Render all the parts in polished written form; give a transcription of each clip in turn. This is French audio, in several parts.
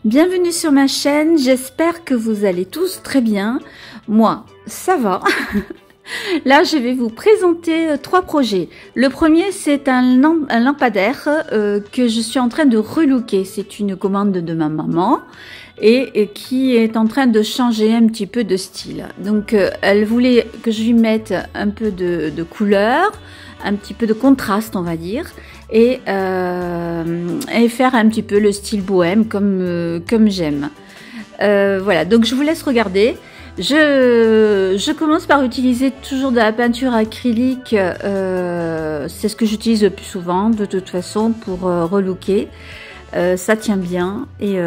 Bienvenue sur ma chaîne, j'espère que vous allez tous très bien. Moi, ça va. Là, je vais vous présenter 3 projets. Le premier, c'est un lampadaire que je suis en train de relooker. C'est une commande de ma maman et qui est en train de changer un petit peu de style. Donc, elle voulait que je lui mette un peu de couleur, un petit peu de contraste, on va dire, et faire un petit peu le style bohème comme j'aime. Voilà, donc je vous laisse regarder. Je commence par utiliser toujours de la peinture acrylique, c'est ce que j'utilise le plus souvent de toute façon pour relooker. Ça tient bien et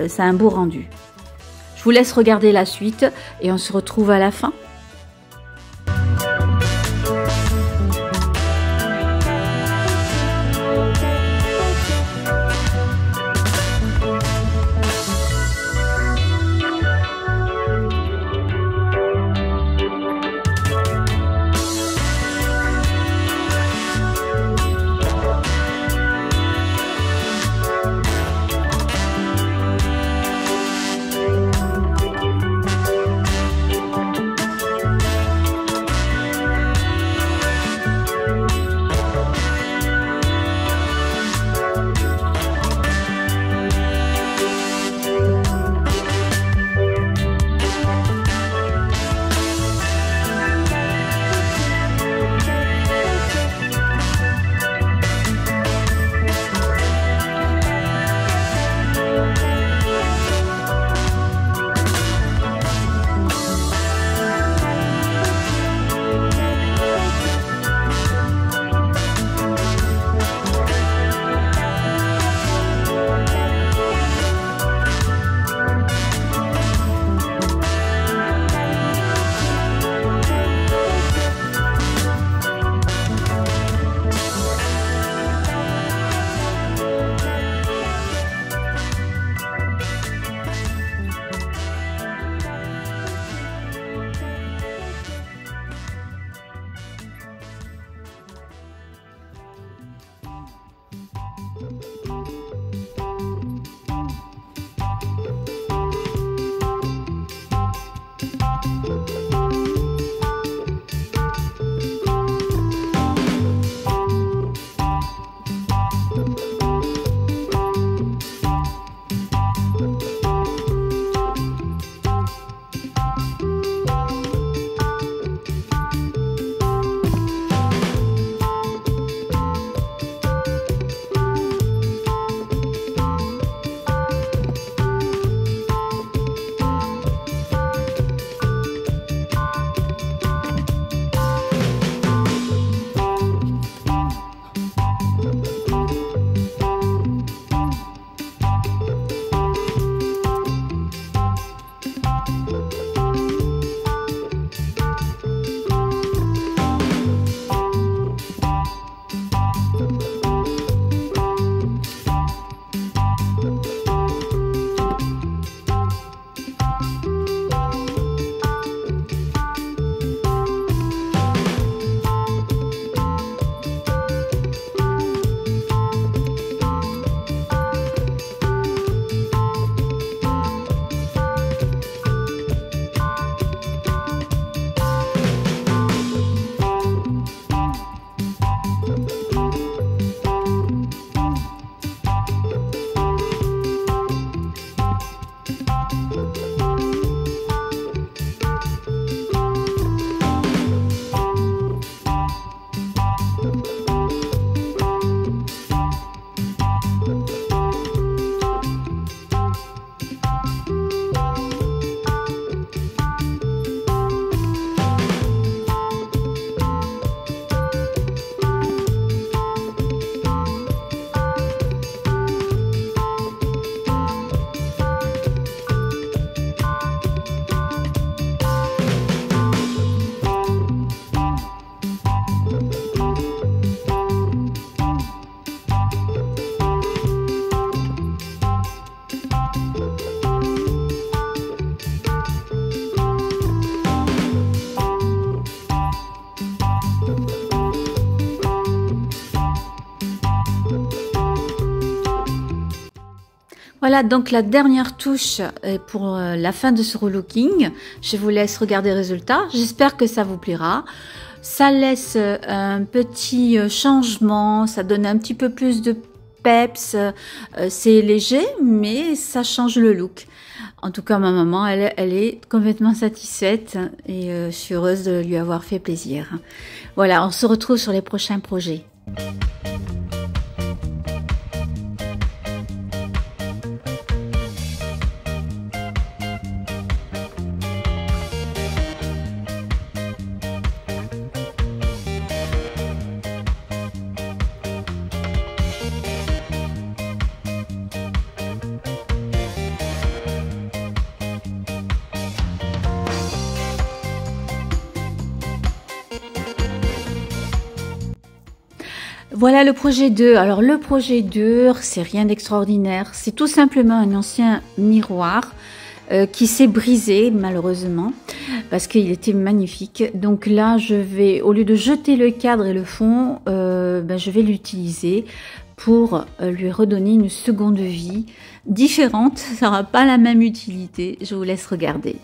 ça a un beau rendu. Je vous laisse regarder la suite et on se retrouve à la fin. Voilà, donc la dernière touche pour la fin de ce relooking. Je vous laisse regarder le résultat. J'espère que ça vous plaira. Ça laisse un petit changement, ça donne un petit peu plus de peps. C'est léger, mais ça change le look. En tout cas, ma maman, elle est complètement satisfaite et je suis heureuse de lui avoir fait plaisir. Voilà, on se retrouve sur les prochains projets. Voilà le projet 2. Alors le projet 2, c'est rien d'extraordinaire. C'est tout simplement un ancien miroir qui s'est brisé malheureusement parce qu'il était magnifique. Donc là, je vais, au lieu de jeter le cadre et le fond, je vais l'utiliser pour lui redonner une seconde vie différente. Ça n'aura pas la même utilité. Je vous laisse regarder.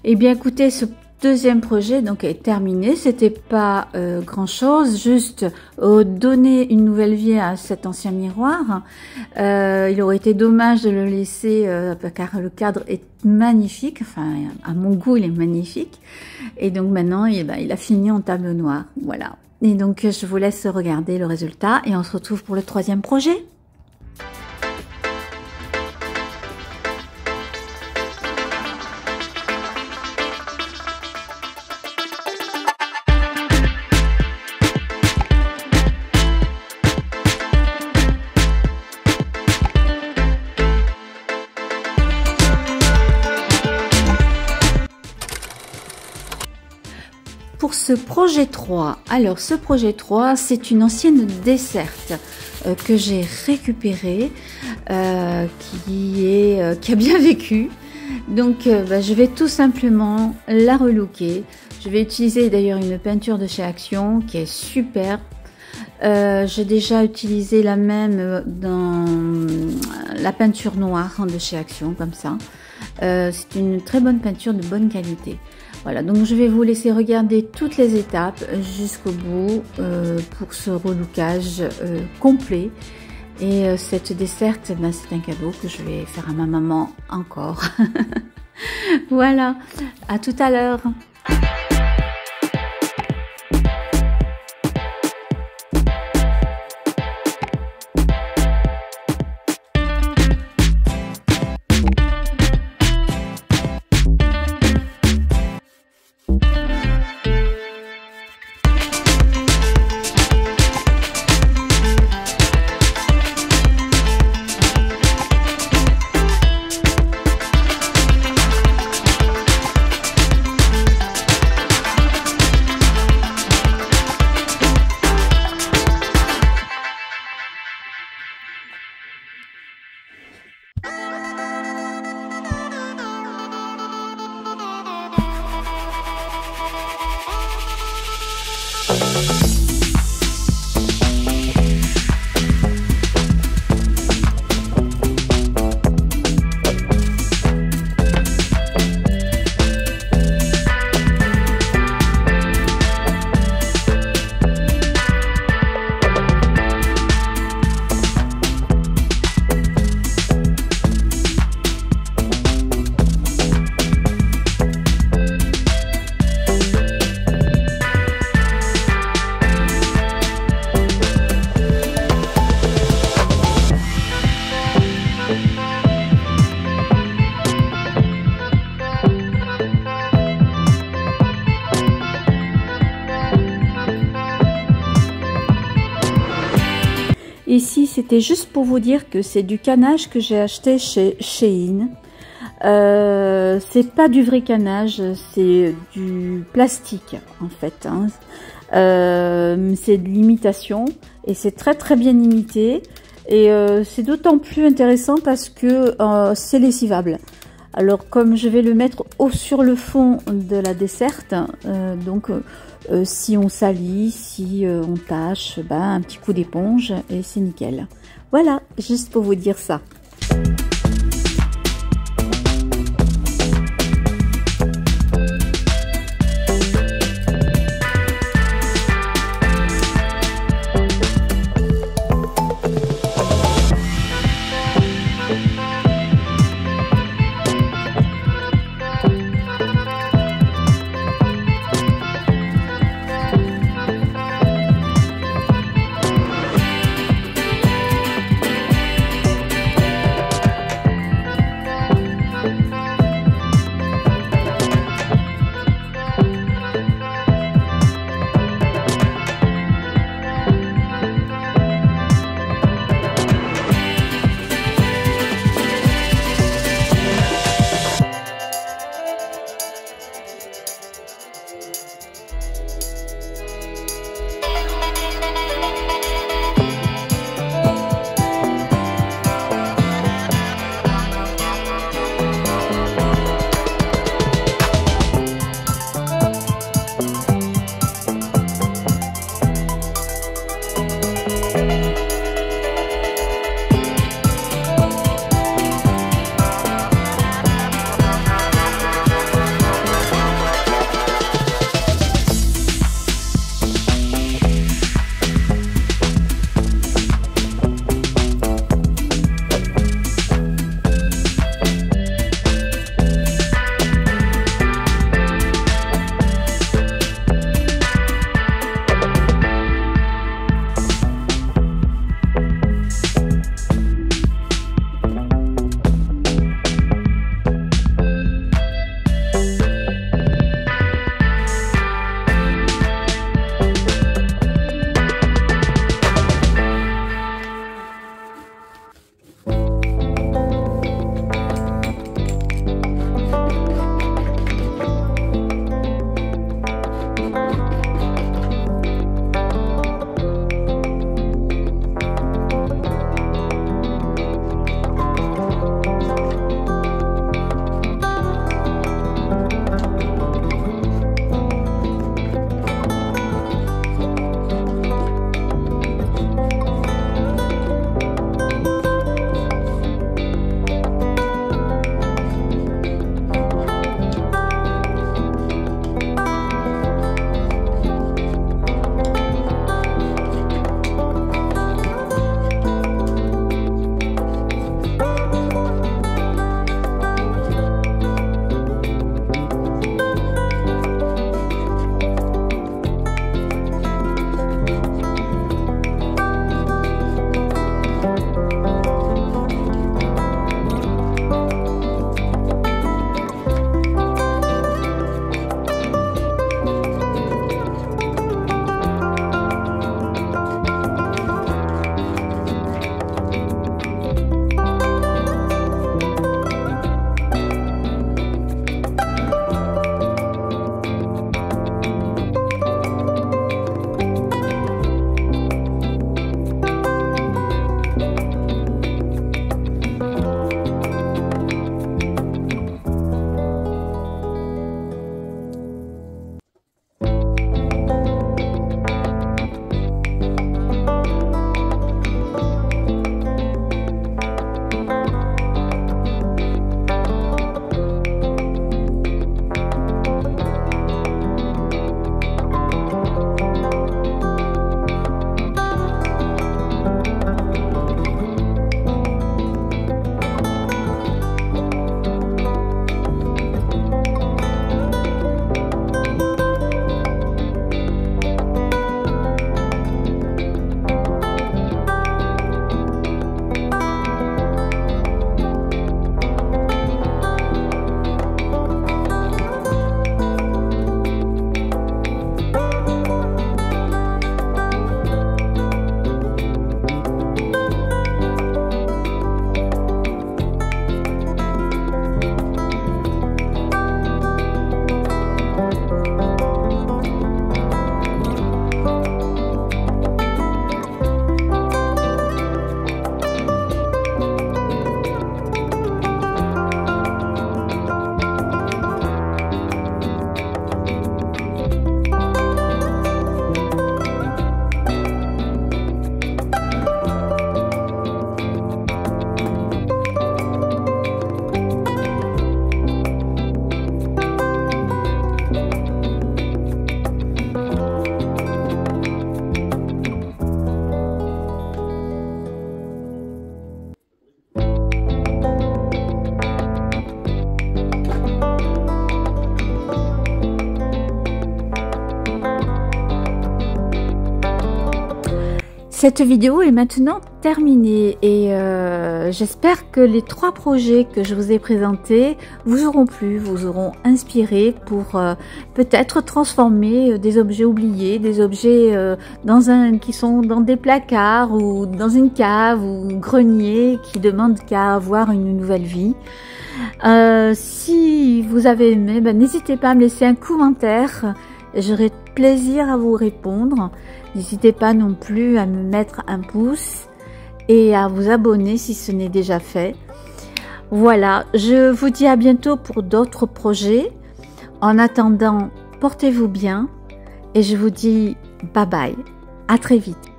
Eh bien, écoutez, ce deuxième projet donc est terminé. C'était pas grand chose, juste donner une nouvelle vie à cet ancien miroir. Il aurait été dommage de le laisser car le cadre est magnifique. Enfin, à mon goût, il est magnifique. Et donc maintenant, il a fini en tableau noir. Voilà. Et donc, je vous laisse regarder le résultat et on se retrouve pour le troisième projet. pour ce projet 3. Alors, ce projet 3, c'est une ancienne desserte que j'ai récupérée, qui a bien vécu. Donc, je vais tout simplement la relooker. Je vais utiliser d'ailleurs une peinture de chez Action qui est super. J'ai déjà utilisé la même dans la peinture noire de chez Action, comme ça. C'est une très bonne peinture de bonne qualité. Voilà, donc je vais vous laisser regarder toutes les étapes jusqu'au bout pour ce relookage complet. Et cette desserte, c'est un cadeau que je vais faire à ma maman encore. Voilà, à tout à l'heure. Ici, c'était juste pour vous dire que c'est du canage que j'ai acheté chez Shein. C'est pas du vrai canage, c'est du plastique en fait. Hein. C'est de l'imitation et c'est très bien imité. Et c'est d'autant plus intéressant parce que c'est lessivable. Alors comme je vais le mettre sur le fond de la desserte, si on salit, si on tâche, un petit coup d'éponge et c'est nickel. Voilà, juste pour vous dire ça. Cette vidéo est maintenant terminée et j'espère que les 3 projets que je vous ai présentés vous auront plu, vous auront inspiré pour peut-être transformer des objets oubliés, des objets qui sont dans des placards ou dans une cave ou grenier qui demandent qu'à avoir une nouvelle vie. Si vous avez aimé, n'hésitez pas à me laisser un commentaire. J'aurai plaisir à vous répondre. N'hésitez pas non plus à me mettre un pouce et à vous abonner si ce n'est déjà fait. Voilà, je vous dis à bientôt pour d'autres projets. En attendant, portez-vous bien et je vous dis bye bye. À très vite.